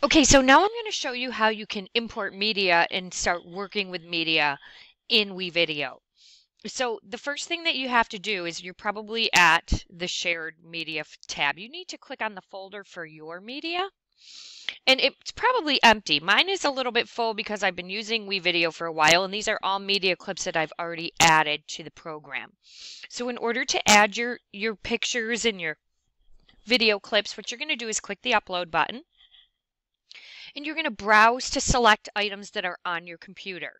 Okay, so now I'm going to show you how you can import media and start working with media in WeVideo. So the first thing that you have to do is you're probably at the shared media tab. You need to click on the folder for your media, and it's probably empty. Mine is a little bit full because I've been using WeVideo for a while, and these are all media clips that I've already added to the program. So in order to add your pictures and your video clips, what you're going to do is click the upload button, and you're going to browse to select items that are on your computer.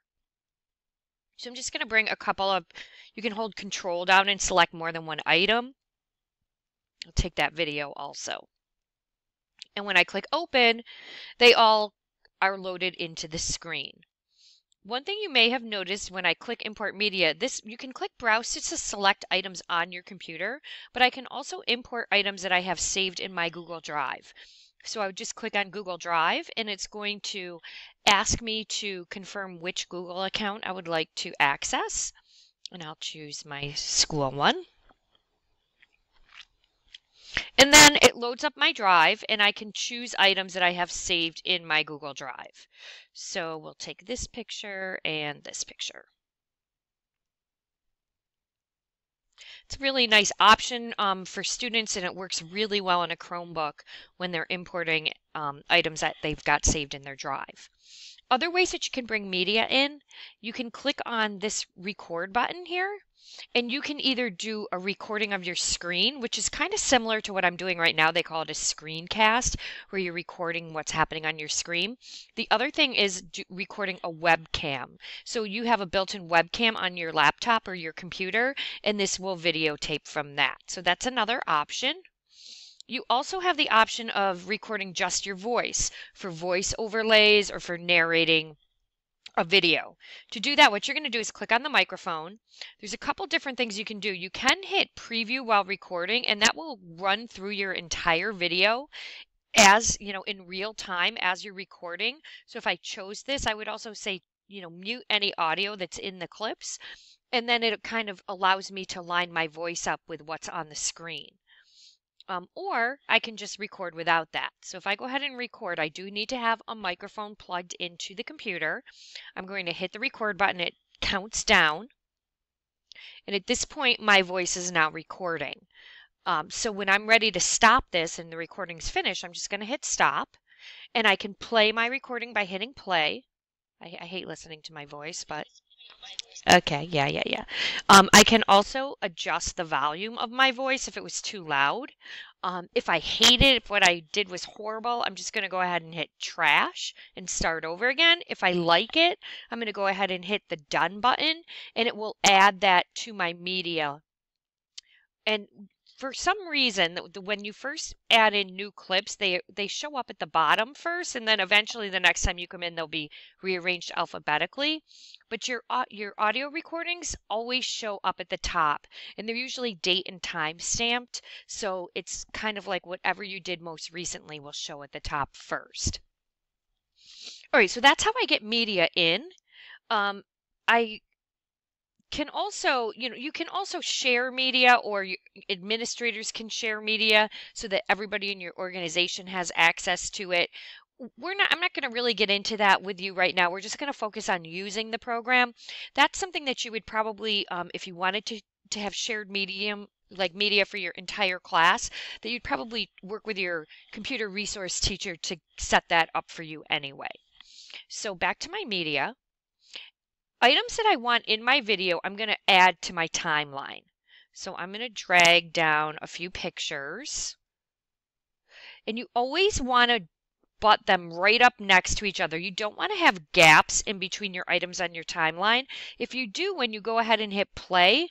So I'm just going to bring a couple of, you can hold control down and select more than one item. I'll take that video also. And when I click open, they all are loaded into the screen. One thing you may have noticed when I click import media, you can click browse to select items on your computer, but I can also import items that I have saved in my Google Drive. So I would just click on Google Drive, and it's going to ask me to confirm which Google account I would like to access. And I'll choose my school one. And then it loads up my drive, and I can choose items that I have saved in my Google Drive. So we'll take this picture and this picture. It's a really nice option for students, and it works really well in a Chromebook when they're importing items that they've got saved in their drive. Other ways that you can bring media in, you can click on this record button here, and you can either do a recording of your screen, which is kind of similar to what I'm doing right now. They call it a screencast, where you're recording what's happening on your screen. The other thing is recording a webcam. So you have a built-in webcam on your laptop or your computer, and this will videotape from that. So that's another option. You also have the option of recording just your voice for voice overlays or for narrating a video. To do that, what you're going to do is click on the microphone. There's a couple different things you can do. You can hit preview while recording, and that will run through your entire video as, in real time as you're recording. So if I chose this, I would also say, mute any audio that's in the clips, and then it kind of allows me to line my voice up with what's on the screen. Or I can just record without that. So if I go ahead and record, I do need to have a microphone plugged into the computer. I'm going to hit the record button. It counts down. And at this point, my voice is now recording. So when I'm ready to stop this and the recording's finished, I'm just going to hit stop. And I can play my recording by hitting play. I hate listening to my voice, but okay, yeah. I can also adjust the volume of my voice if it was too loud. If I hate it, if what I did was horrible, I'm just going to go ahead and hit trash and start over again. If I like it, I'm going to go ahead and hit the done button, and it will add that to my media. And for some reason, when you first add in new clips, they show up at the bottom first, and then eventually the next time you come in, they'll be rearranged alphabetically. But your audio recordings always show up at the top, and they're usually date and time stamped, so it's kind of like whatever you did most recently will show at the top first. All right, so that's how I get media in. I can also, you can also share media, or administrators can share media so that everybody in your organization has access to it. I'm not going to really get into that with you right now. We're just going to focus on using the program. That's something that you would probably, if you wanted to have shared medium, like media for your entire class, that you'd probably work with your computer resource teacher to set that up for you anyway. So back to my media. Items that I want in my video, I'm going to add to my timeline. So I'm going to drag down a few pictures. And you always want to butt them right up next to each other. You don't want to have gaps in between your items on your timeline. If you do, when you go ahead and hit play,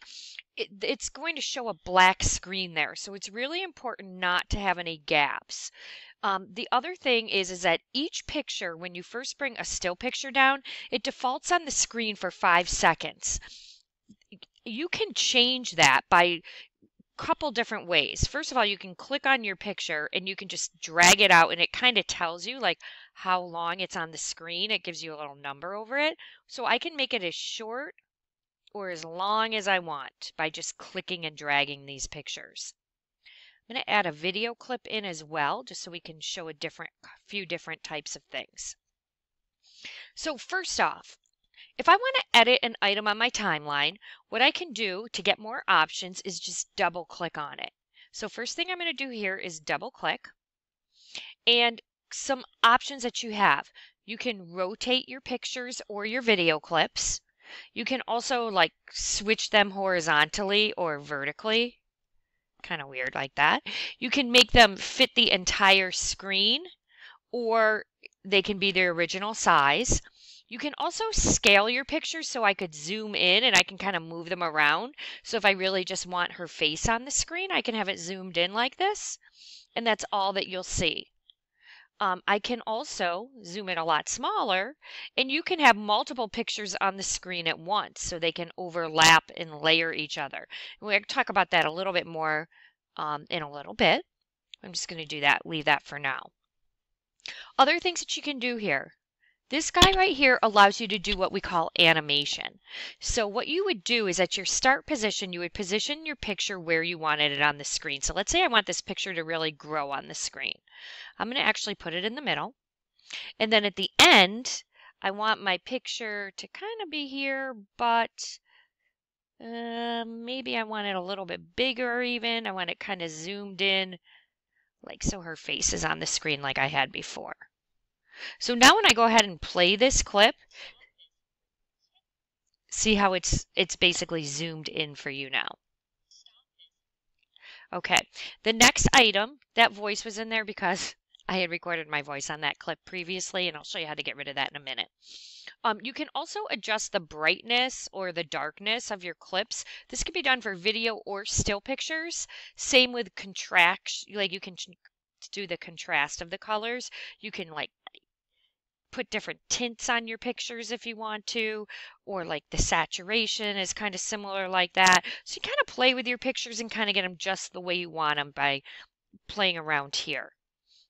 it's going to show a black screen there. So it's really important not to have any gaps. The other thing is that each picture, when you first bring a still picture down, it defaults on the screen for 5 seconds. You can change that by a couple different ways. First of all, you can click on your picture and you can just drag it out, and it kind of tells you like how long it's on the screen. It gives you a little number over it. So I can make it as short or as long as I want by just clicking and dragging these pictures. I'm going to add a video clip in as well, just so we can show a few different types of things. So first off, if I want to edit an item on my timeline, what I can do to get more options is just double click on it. So first thing I'm going to do here is double click, and some options that you have. You can rotate your pictures or your video clips. You can also like switch them horizontally or vertically. Kind of weird like that. You can make them fit the entire screen, or they can be their original size. You can also scale your pictures, so I could zoom in and I can kind of move them around. So if I really just want her face on the screen, I can have it zoomed in like this, and that's all that you'll see. I can also zoom in a lot smaller, and you can have multiple pictures on the screen at once, so they can overlap and layer each other. And we'll talk about that a little bit more in a little bit. I'm just going to do that, leave that for now. Other things that you can do here. This guy right here allows you to do what we call animation. So what you would do is at your start position, you would position your picture where you wanted it on the screen. So let's say I want this picture to really grow on the screen. I'm going to actually put it in the middle. And then at the end, I want my picture to kind of be here, but maybe I want it a little bit bigger even. I want it kind of zoomed in, like so her face is on the screen like I had before. So now when I go ahead and play this clip, see how it's basically zoomed in for you now. Okay, the next item, that voice was in there because I had recorded my voice on that clip previously, and I'll show you how to get rid of that in a minute. You can also adjust the brightness or the darkness of your clips. This can be done for video or still pictures. Same with contrast, like you can do the contrast of the colors. You can like put different tints on your pictures if you want to, or like the saturation is kind of similar like that. So you kind of play with your pictures and kind of get them just the way you want them by playing around here.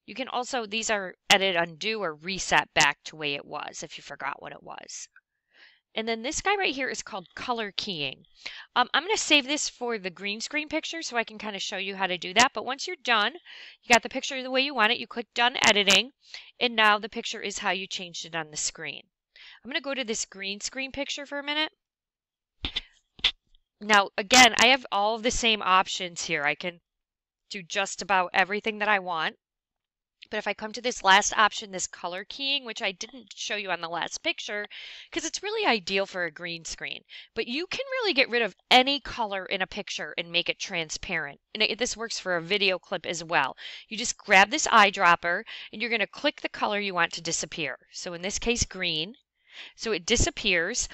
You can also, these are edit, undo, or reset back to the way it was if you forgot what it was. And then this guy right here is called color keying. I'm going to save this for the green screen picture so I can kind of show you how to do that. But once you're done, you got the picture the way you want it, you click done editing, and now the picture is how you changed it on the screen. I'm going to go to this green screen picture for a minute. Now, again, I have all of the same options here. I can do just about everything that I want. But if I come to this last option, this color keying, which I didn't show you on the last picture, because it's really ideal for a green screen. But you can really get rid of any color in a picture and make it transparent. And this works for a video clip as well. You just grab this eyedropper and you're going to click the color you want to disappear. So in this case, green. So it disappears.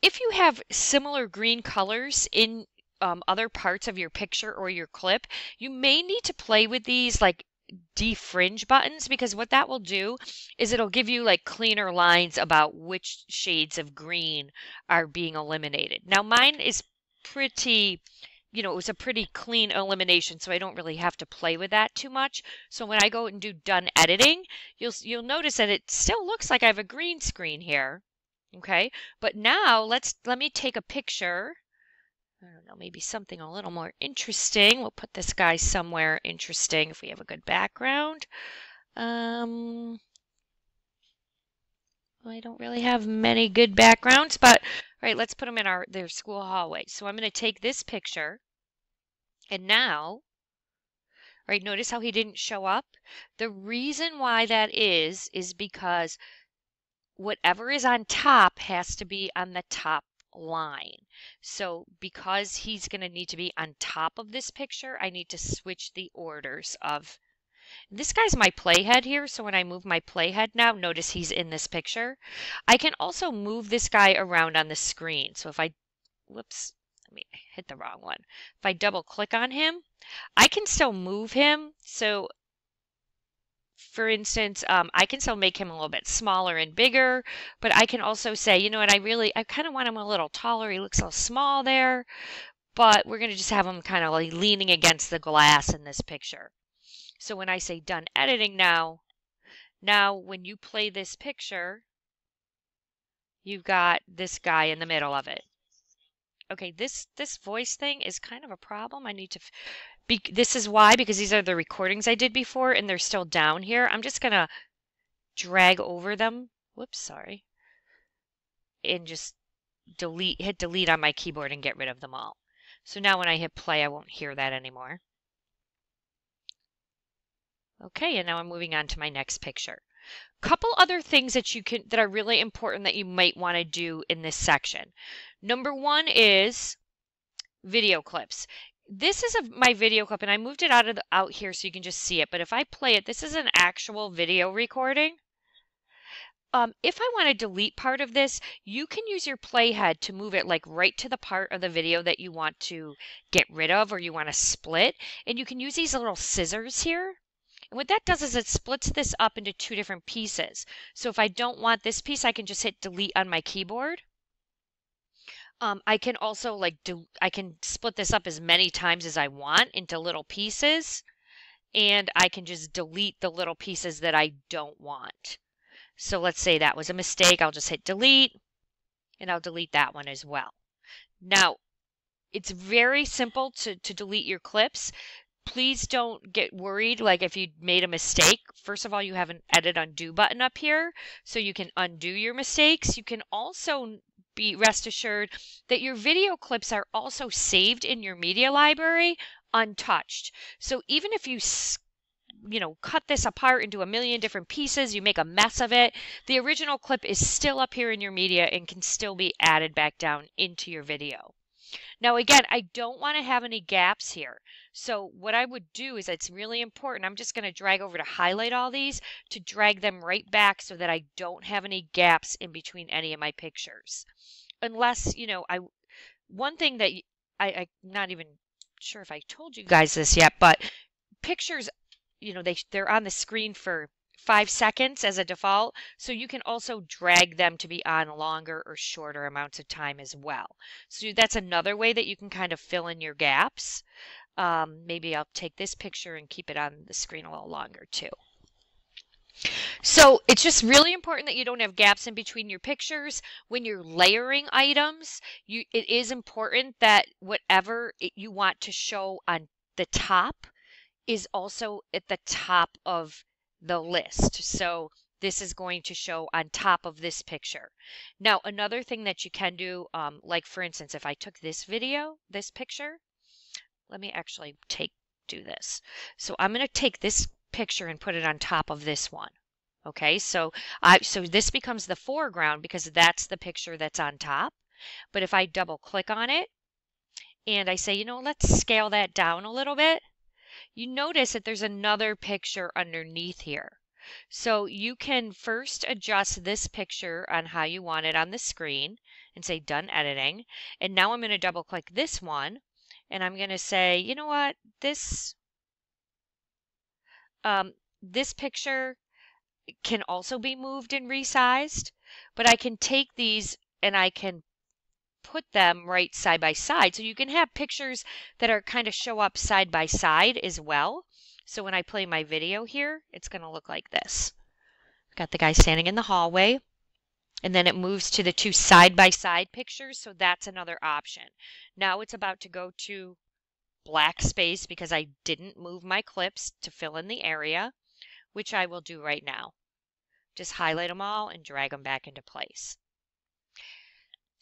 If you have similar green colors in other parts of your picture or your clip, you may need to play with these like defringe buttons, because what that will do is it'll give you like cleaner lines about which shades of green are being eliminated. Now mine is pretty, it was a pretty clean elimination, so I don't really have to play with that too much. So when I go and do done editing, you'll notice that it still looks like I have a green screen here. Okay, but now let me take a picture. I don't know, maybe something a little more interesting. We'll put this guy somewhere interesting if we have a good background. I don't really have many good backgrounds, but all right, let's put them in their school hallway. So I'm going to take this picture, and now, right, notice how he didn't show up? The reason why that is because whatever is on top has to be on the top line. So because he's going to need to be on top of this picture, I need to switch the orders of. This guy's my playhead here, so when I move my playhead now, notice he's in this picture. I can also move this guy around on the screen. So if I, whoops, let me hit the wrong one. If I double click on him, I can still move him. So for instance, I can still make him a little bit smaller and bigger, but I can also say, you know what, I kind of want him a little taller. He looks a little small there, but we're going to just have him kind of like leaning against the glass in this picture. So when I say done editing now when you play this picture, you've got this guy in the middle of it. Okay, this voice thing is kind of a problem. I need to This is why, because these are the recordings I did before and they're still down here. I'm just going to drag over them. Whoops, sorry. And just hit delete on my keyboard and get rid of them all. So now when I hit play, I won't hear that anymore. Okay, and now I'm moving on to my next picture. Couple other things that are really important that you might want to do in this section. Number one is video clips. This is my video clip, and I moved it out here so you can just see it. But if I play it, this is an actual video recording. If I want to delete part of this, you can use your playhead to move it like right to the part of the video that you want to get rid of or you want to split. And you can use these little scissors here. And what that does is it splits this up into two different pieces. So if I don't want this piece, I can just hit delete on my keyboard. I can also I can split this up as many times as I want into little pieces. And I can just delete the little pieces that I don't want. So let's say that was a mistake. I'll just hit delete and I'll delete that one as well. Now, it's very simple to delete your clips. Please don't get worried like if you made a mistake. First of all, you have an edit undo button up here so you can undo your mistakes. You can also rest assured that your video clips are also saved in your media library untouched. So even if you cut this apart into a million different pieces, you make a mess of it, the original clip is still up here in your media and can still be added back down into your video. Now again, I don't want to have any gaps here. So what I would do is, it's really important, I'm just going to drag over to highlight all these to drag them right back so that I don't have any gaps in between any of my pictures. Unless, one thing that I'm not even sure if I told you guys this yet, but pictures, they're on the screen for 5 seconds as a default, so you can also drag them to be on longer or shorter amounts of time as well. So that's another way that you can kind of fill in your gaps. Maybe I'll take this picture and keep it on the screen a little longer too. So it's just really important that you don't have gaps in between your pictures. When you're layering items, it is important that whatever you want to show on the top is also at the top of the list. So this is going to show on top of this picture. Now, another thing that you can do, like for instance, if I took this picture, let me actually do this. So I'm going to take this picture and put it on top of this one. Okay, so this becomes the foreground because that's the picture that's on top. But if I double click on it and I say, let's scale that down a little bit, you notice that there's another picture underneath here. So you can first adjust this picture on how you want it on the screen and say done editing. And now I'm going to double click this one and I'm going to say, you know what, this picture can also be moved and resized, but I can take these and I can put them right side by side. So you can have pictures that are kind of show up side by side as well. So when I play my video here, it's going to look like this. Got the guy standing in the hallway, and then it moves to the two side by side pictures. So that's another option. Now it's about to go to black space because I didn't move my clips to fill in the area, which I will do right now. Just highlight them all and drag them back into place.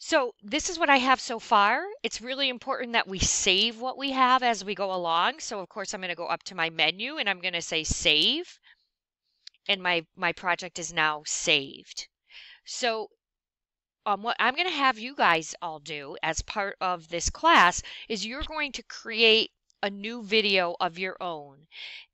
So this is what I have so far. It's really important that we save what we have as we go along. So of course I'm going to go up to my menu and I'm going to say save. And my project is now saved. So what I'm going to have you guys all do as part of this class is you're going to create a new video of your own.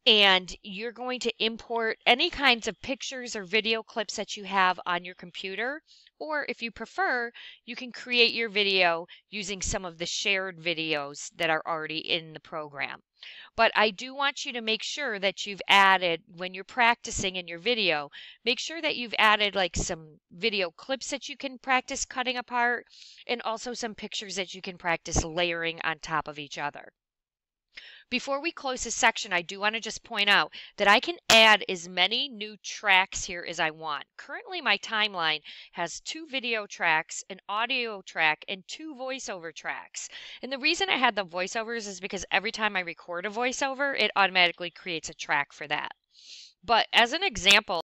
And you're going to import any kinds of pictures or video clips that you have on your computer. Or if you prefer, you can create your video using some of the shared videos that are already in the program. But I do want you to make sure that you've added, when you're practicing in your video, make sure that you've added like some video clips that you can practice cutting apart and also some pictures that you can practice layering on top of each other. Before we close this section, I do want to just point out that I can add as many new tracks here as I want. Currently, my timeline has 2 video tracks, an audio track, and 2 voiceover tracks. And the reason I had the voiceovers is because every time I record a voiceover, it automatically creates a track for that. But as an example,